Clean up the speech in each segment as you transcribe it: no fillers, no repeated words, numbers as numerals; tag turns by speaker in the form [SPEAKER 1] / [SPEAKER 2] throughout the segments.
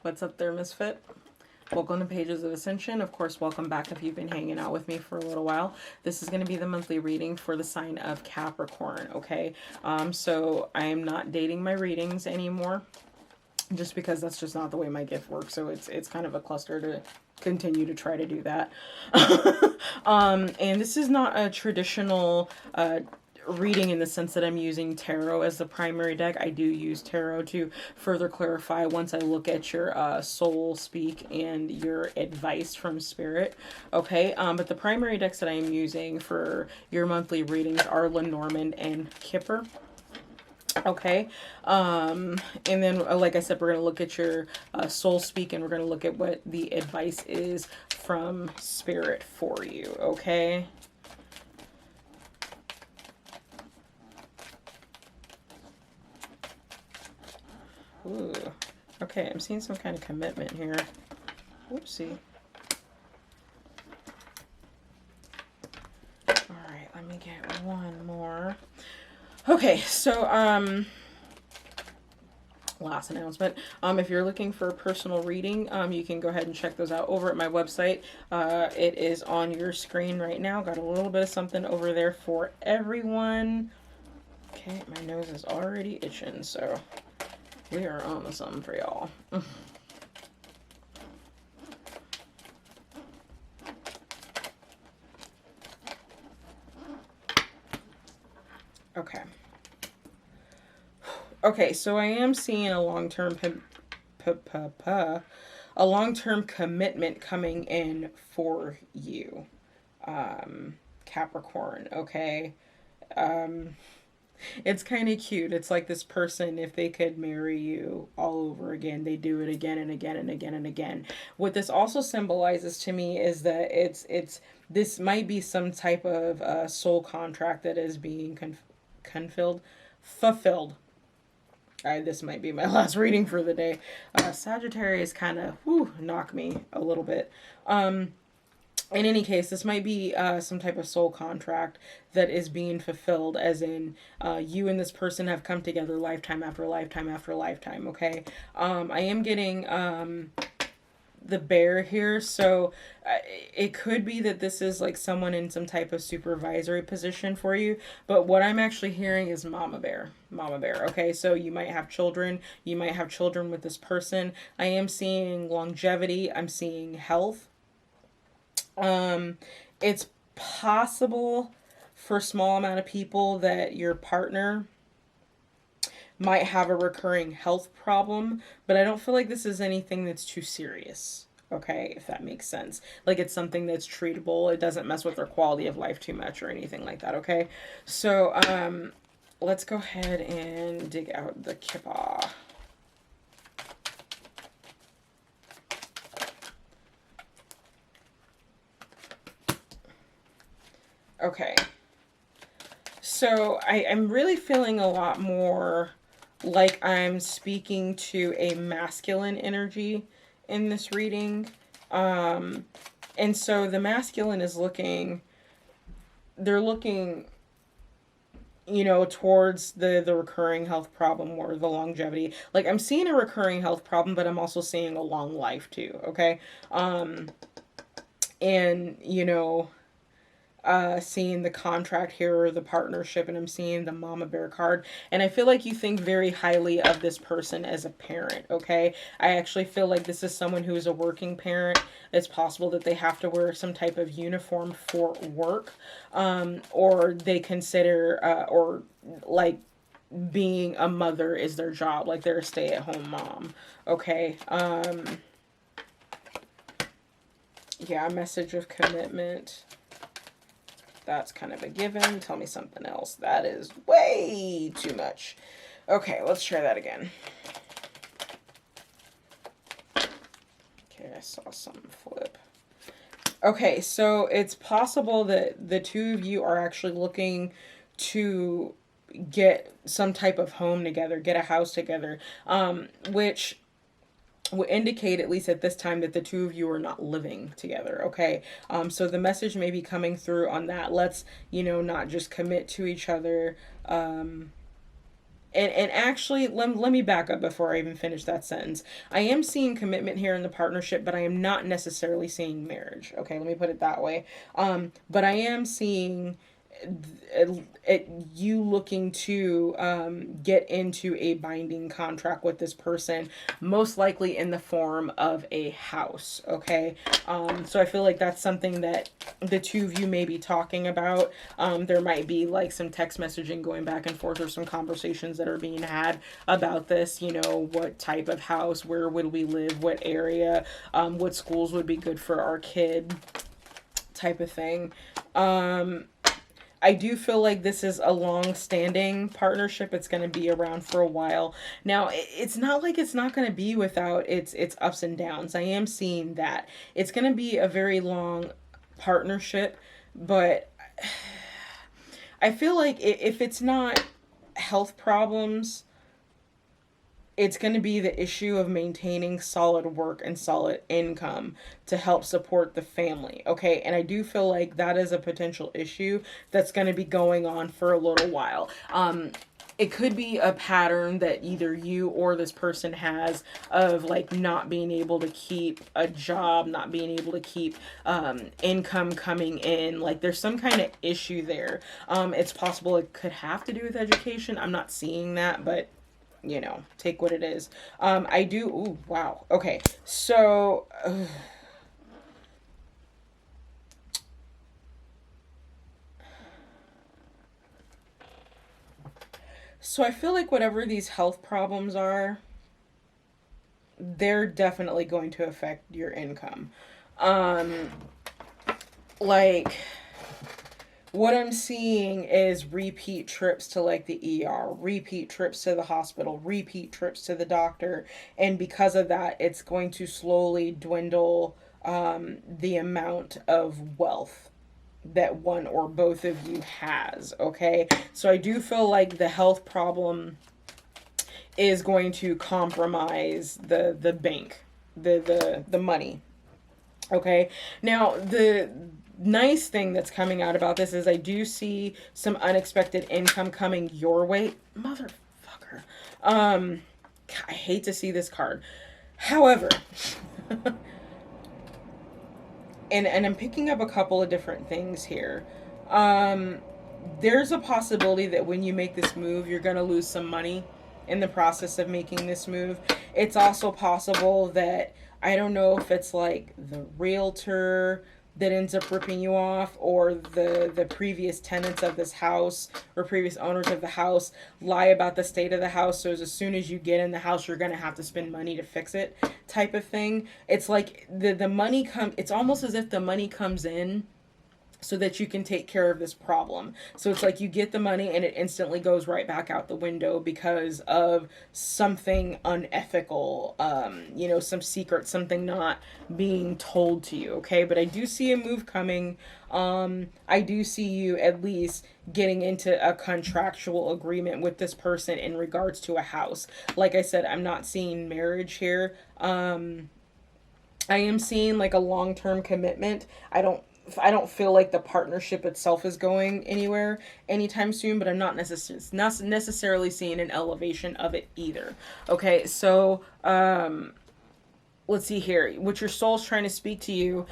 [SPEAKER 1] What's up there, Misfit? Welcome to Pages of Ascension. Of course, welcome back if you've been hanging out with me for a little while. This is going to be the monthly reading for the sign of Capricorn, okay? So I am not dating my readings anymore, just because that's just not the way my gift works. So it's kind of a cluster to continue to try to do that. And this is not a traditional reading in the sense that I'm using tarot as the primary deck. I do use tarot to further clarify once I look at your soul speak and your advice from spirit. Okay, but the primary decks that I am using for your monthly readings are Lenormand and Kipper. Okay, and then like I said, we're going to look at your soul speak, and we're going to look at what the advice is from spirit for you. Okay. Ooh. Okay, I'm seeing some kind of commitment here. Whoopsie. Alright, let me get one more. Okay, so, last announcement. If you're looking for a personal reading, you can go ahead and check those out over at my website. It is on your screen right now. Got a little bit of something over there for everyone. Okay, my nose is already itching, so we are on to something for y'all. Okay. Okay, so I am seeing a long-term commitment coming in for you, Capricorn. Okay. It's kind of cute. It's like this person, if they could marry you all over again, they do it again and again and again and again. What this also symbolizes to me is that this might be some type of soul contract that is being fulfilled. This might be my last reading for the day. Sagittarius kind of knock me a little bit. In any case, this might be some type of soul contract that is being fulfilled, as in you and this person have come together lifetime after lifetime after lifetime, okay? I am getting the bear here, so it could be that this is like someone in some type of supervisory position for you, but what I'm actually hearing is mama bear, okay? So you might have children, with this person. I am seeing longevity, I'm seeing health. It's possible for a small amount of people that your partner might have a recurring health problem, but I don't feel like this is anything that's too serious. Okay, if that makes sense. Like it's something that's treatable. It doesn't mess with their quality of life too much or anything like that, okay? So, let's go ahead and dig out the kippa. Okay, so I'm really feeling a lot more like I'm speaking to a masculine energy in this reading. And so the masculine is they're looking, towards the recurring health problem or the longevity. Like I'm seeing a recurring health problem, but I'm also seeing a long life too, okay? And, seeing the contract here or the partnership, and I'm seeing the mama bear card, and I feel like you think very highly of this person as a parent, okay? I actually feel like this is someone who is a working parent. It's possible that they have to wear some type of uniform for work, or they consider or like being a mother is their job, like they're a stay-at-home mom, okay? Yeah, message of commitment. That's kind of a given. Tell me something else. That is way too much. Okay, let's try that again. Okay, I saw something flip. Okay, so it's possible that the two of you are actually looking to get some type of home together, get a house together, which would indicate, at least at this time, that the two of you are not living together. Okay, so the message may be coming through on that. Let's, not just commit to each other. And actually, let me back up before I even finish that sentence. I am seeing commitment here in the partnership, but I am not necessarily seeing marriage. Okay, let me put it that way. But I am seeing you looking to get into a binding contract with this person, most likely in the form of a house. Okay, so I feel like that's something that the two of you may be talking about. There might be like some text messaging going back and forth, or some conversations that are being had about this. What type of house, where would we live, what area, what schools would be good for our kid, type of thing. I do feel like this is a long-standing partnership. It's going to be around for a while. Now, it's not like it's not going to be without its ups and downs. I am seeing that. It's going to be a very long partnership, but I feel like if it's not health problems, it's going to be the issue of maintaining solid work and solid income to help support the family. Okay. And I do feel like that is a potential issue that's going to be going on for a little while. It could be a pattern that either you or this person has of like not being able to keep a job, not being able to keep income coming in. Like there's some kind of issue there. It's possible it could have to do with education. I'm not seeing that, but take what it is. I do. Ooh, wow. Okay. So, I feel like whatever these health problems are, they're definitely going to affect your income. Like, what I'm seeing is repeat trips to like the ER, repeat trips to the hospital, repeat trips to the doctor. And because of that, it's going to slowly dwindle the amount of wealth that one or both of you has. Okay. So I do feel like the health problem is going to compromise the bank, the money. Okay. Now, the nice thing that's coming out about this is I do see some unexpected income coming your way. Motherfucker. I hate to see this card. However, and I'm picking up a couple of different things here. There's a possibility that when you make this move, you're going to lose some money in the process of making this move. It's also possible that, I don't know if it's like the realtor that ends up ripping you off, or the previous tenants of this house or previous owners of the house lie about the state of the house, so as soon as you get in the house you're going to have to spend money to fix it, type of thing. It's like the money it's almost as if the money comes in so that you can take care of this problem. So it's like you get the money and it instantly goes right back out the window because of something unethical, some secret, something not being told to you. Okay. But I do see a move coming. I do see you at least getting into a contractual agreement with this person in regards to a house. Like I said, I'm not seeing marriage here. I am seeing like a long-term commitment. I don't feel like the partnership itself is going anywhere anytime soon, but I'm not necessarily seeing an elevation of it either. Okay, so let's see here. What your soul's trying to speak to you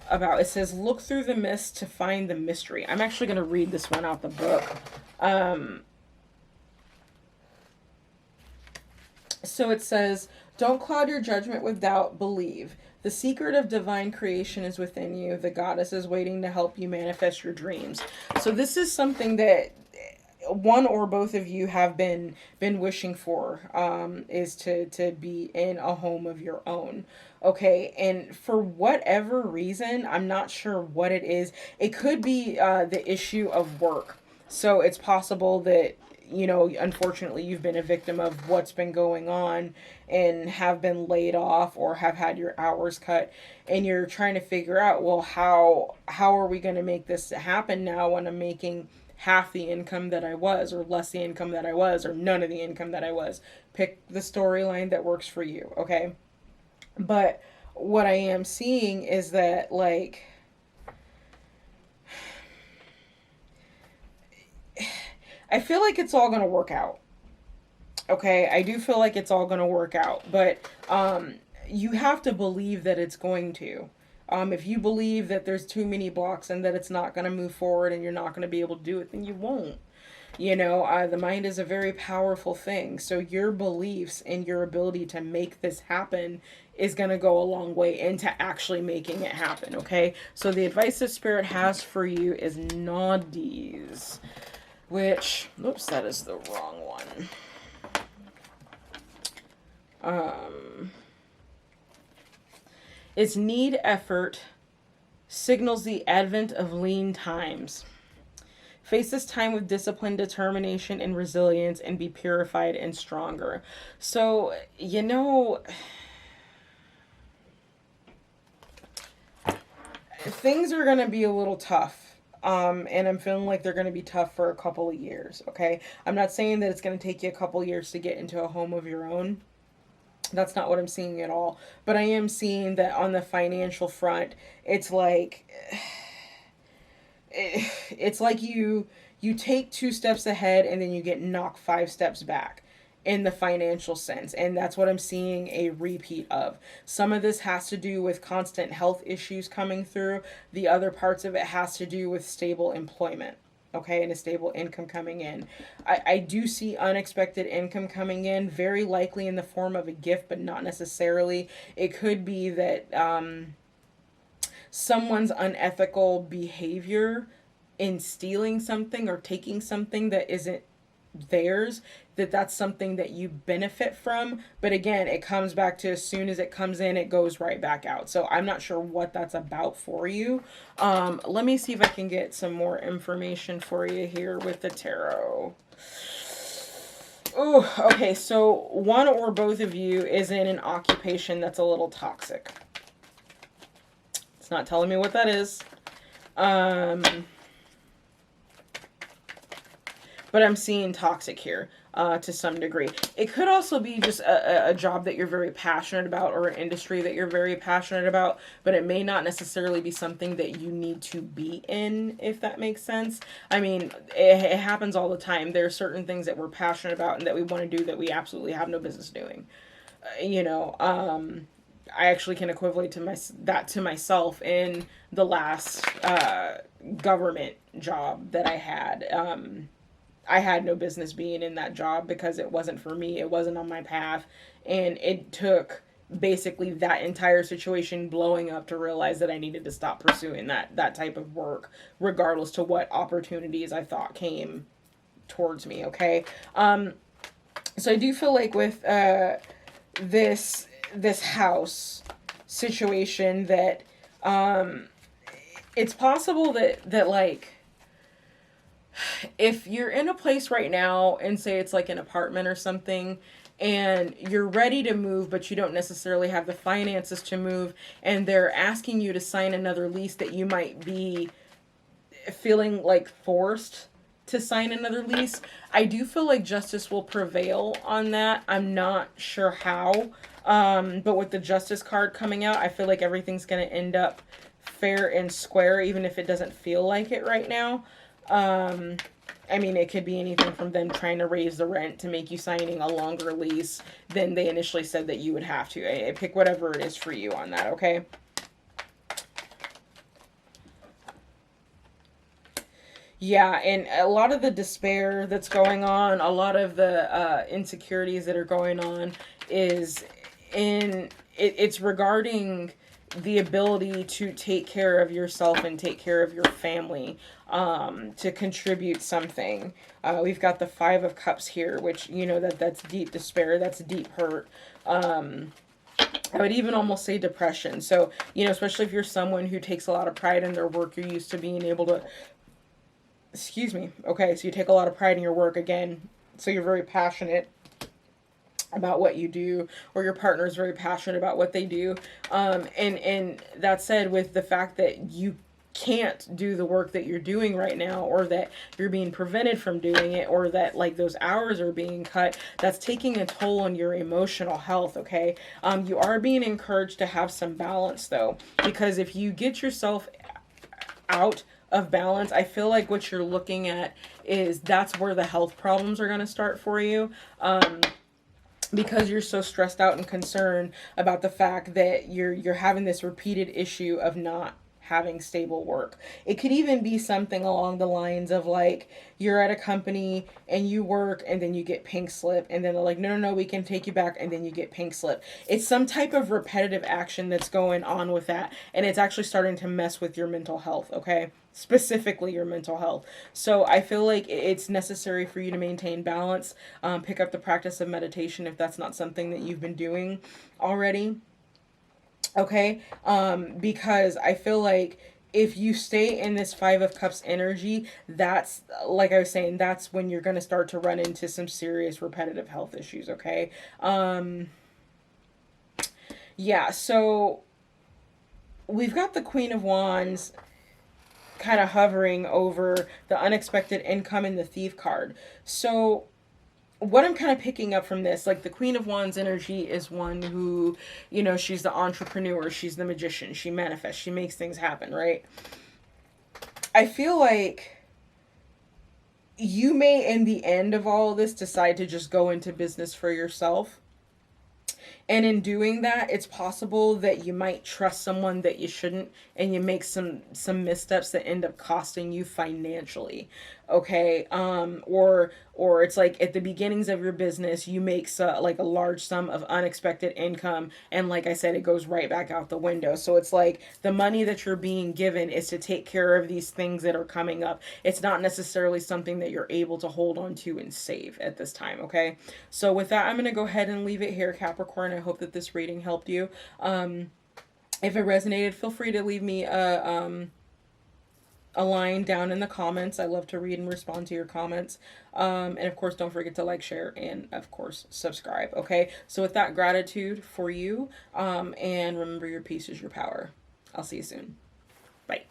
[SPEAKER 1] about, it says, look through the mist to find the mystery. I'm actually going to read this one out the book. So it says, don't cloud your judgment with doubt, believe. The secret of divine creation is within you. The goddess is waiting to help you manifest your dreams. So this is something that one or both of you have been wishing for, is to be in a home of your own. Okay, and for whatever reason, I'm not sure what it is. It could be the issue of work. So it's possible that you know, unfortunately you've been a victim of what's been going on and have been laid off or have had your hours cut, and you're trying to figure out, well, how are we going to make this happen now when I'm making half the income that I was, or less the income that I was, or none of the income that I was. Pick the storyline that works for you, okay? But what I am seeing is that, like, I feel like it's all going to work out. Okay, I do feel like it's all going to work out, but you have to believe that it's going to. If you believe that there's too many blocks and that it's not going to move forward and you're not going to be able to do it, then you won't. You know, the mind is a very powerful thing. So your beliefs and your ability to make this happen is going to go a long way into actually making it happen, okay? So the advice that Spirit has for you is Noddies, which, oops, that is the wrong one. Its need effort signals the advent of lean times. Face this time with discipline, determination, and resilience, and be purified and stronger. So, you know, things are going to be a little tough. And I'm feeling like they're going to be tough for a couple of years, okay? I'm not saying that it's going to take you a couple of years to get into a home of your own. That's not what I'm seeing at all. But I am seeing that on the financial front, it's like you take 2 steps ahead and then you get knocked 5 steps back in the financial sense. And that's what I'm seeing a repeat of. Some of this has to do with constant health issues coming through. The other parts of it has to do with stable employment. Okay, and a stable income coming in. I do see unexpected income coming in, very likely in the form of a gift, but not necessarily. It could be that someone's unethical behavior in stealing something or taking something that isn't theirs, that's something that you benefit from. But again, it comes back to, as soon as it comes in, it goes right back out. So I'm not sure what that's about for you. Let me see if I can get some more information for you here with the tarot. Oh, okay. So one or both of you is in an occupation that's a little toxic. It's not telling me what that is. But I'm seeing toxic here to some degree. It could also be just a job that you're very passionate about, or an industry that you're very passionate about, but it may not necessarily be something that you need to be in, if that makes sense. I mean, it happens all the time. There are certain things that we're passionate about and that we want to do that we absolutely have no business doing. You know, I actually can equivalent that to myself in the last government job that I had. I had no business being in that job because it wasn't for me. It wasn't on my path. And it took basically that entire situation blowing up to realize that I needed to stop pursuing that type of work, regardless to what opportunities I thought came towards me, okay? So I do feel like with this house situation that it's possible that like, if you're in a place right now and say it's like an apartment or something and you're ready to move, but you don't necessarily have the finances to move, and they're asking you to sign another lease, that you might be feeling like forced to sign another lease, I do feel like justice will prevail on that. I'm not sure how, but with the justice card coming out, I feel like everything's going to end up fair and square, even if it doesn't feel like it right now. I mean, it could be anything from them trying to raise the rent to make you signing a longer lease than they initially said that you would have to. I pick whatever it is for you on that, okay? Yeah, and a lot of the despair that's going on, a lot of the insecurities that are going on it's regarding the ability to take care of yourself and take care of your family, to contribute something. We've got the 5 of Cups here, which, you know, that's deep despair, that's deep hurt. I would even almost say depression. So, you know, especially if you're someone who takes a lot of pride in their work, you're used to being able to, excuse me, okay, so you take a lot of pride in your work. Again, So you're very passionate about what you do, or your partner is very passionate about what they do. And that said, with the fact that you can't do the work that you're doing right now, or that you're being prevented from doing it, or that like those hours are being cut, that's taking a toll on your emotional health. Okay. You are being encouraged to have some balance though, because if you get yourself out of balance, I feel like what you're looking at is that's where the health problems are going to start for you. Because you're so stressed out and concerned about the fact that you're having this repeated issue of not having stable work. It could even be something along the lines of like, you're at a company and you work and then you get pink slip, and then they're like, no, we can take you back, and then you get pink slip. It's some type of repetitive action that's going on with that, and it's actually starting to mess with your mental health, okay? Specifically your mental health. So I feel like it's necessary for you to maintain balance. Pick up the practice of meditation if that's not something that you've been doing already. Okay. Because I feel like if you stay in this Five of Cups energy, that's, like I was saying, that's when you're going to start to run into some serious repetitive health issues. Okay. Yeah. So we've got the Queen of Wands kind of hovering over the unexpected income and the Thief card. So what I'm kind of picking up from this, like the Queen of Wands energy is one who, you know, she's the entrepreneur, she's the magician, she manifests, she makes things happen, right? I feel like you may, in the end of all of this, decide to just go into business for yourself. And in doing that, it's possible that you might trust someone that you shouldn't, and you make some missteps that end up costing you financially. Okay. Or it's like at the beginnings of your business, you make like a large sum of unexpected income, and like I said, it goes right back out the window. So it's like the money that you're being given is to take care of these things that are coming up. It's not necessarily something that you're able to hold on to and save at this time. Okay. So with that, I'm going to go ahead and leave it here, Capricorn. I hope that this reading helped you. If it resonated, feel free to leave me a line down in the comments. I love to read and respond to your comments. And of course, don't forget to like, share, and of course, subscribe. Okay. So with that, gratitude for you. And remember, your peace is your power. I'll see you soon. Bye.